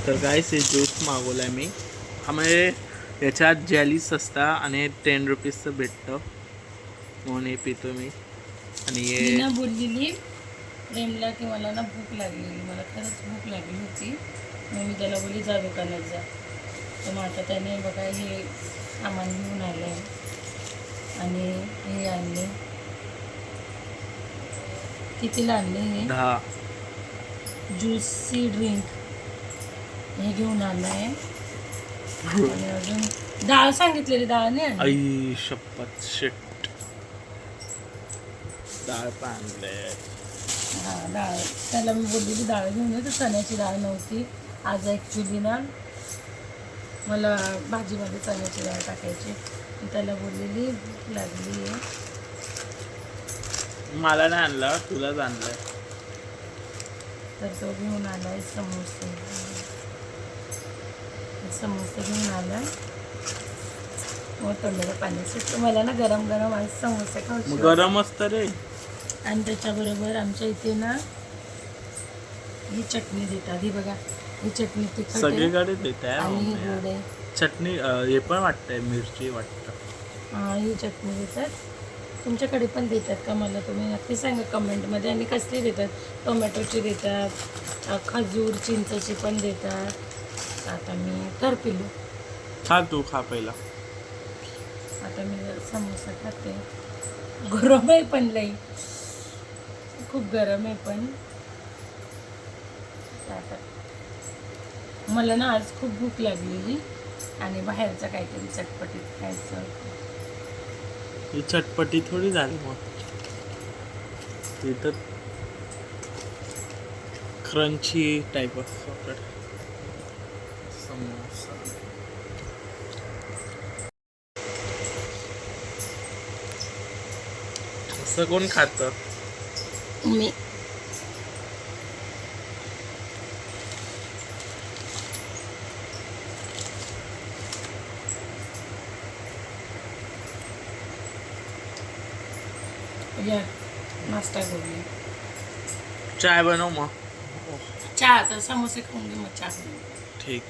तर गाईस हे ज्यूस मागवलाय मी. म्हणजे याच्यात जेलीस असता आणि 10 रुपीजचं भेटतं म्हणून हे पितो मी. आणि मी हे ना बोललेली प्रेमला की मला ना भूक लागलेली, मला खरंच भूक लागली होती. मग मी त्याला बोलली जा दुकानात जा. तर मग आता त्याने बघा हे सामान घेऊन आलं आहे आणि हे आणले. कितीला आणले हे 10. ज्यूसी ड्रिंक हे घेऊन आलं आहे. आणि अजून डाळ सांगितलेली, डाळ नाही आणली. आई शपथ शिट. डाळ पण आणले. हां डाळ त्याला मी बोललेली डाळ घेऊन ये, तर चण्याची डाळ नव्हती. आज ॲक्च्युली ना मला भाजीमध्ये चण्याची डाळ टाकायची. मी त्याला बोललेली भूक लागली आहे. मला नाही आणलं, तुलाच आणलंय. तर तो घेऊन आला आहे समोसे. समोसे घेऊन आला मग तोंडाला पाणी सुटतं. मला ना गरम गरम आज समोसे खायचे. गरम असतं रे. आणि त्याच्याबरोबर आमच्या इथे ना ही चटणी देतात. ही बघा, ही चटणी तिखट आहे सगळीकडे देत आणि ही आहे गोड आहे. चटणी. हे पण वाटतंय मिरची वाटतं. ही चटणी देतात. तुमच्याकडे पण देतात का मला तुम्ही नक्की सांगा कमेंटमध्ये. आणि कसली देतात? टोमॅटोची देतात, खजूर चिंचची पण देतात. आता मी तर पिलू. खा तू, खा पहिला. आता मी समोसा खाते. गरम आहे पण लई, खूप गरम आहे पण. आता मला ना आज खूप भूक लागलेली आणि बाहेरचं काहीतरी चटपटीत खायचं. ही चटपटी थोडी झाली मग. तिथं क्रंची टाईप असतो समोसा. असं कोण खातं? मी या नाश्ता करूया. चाय बनव मग. चहा, आता समोसे खाऊन घे मग चहा. ठीक.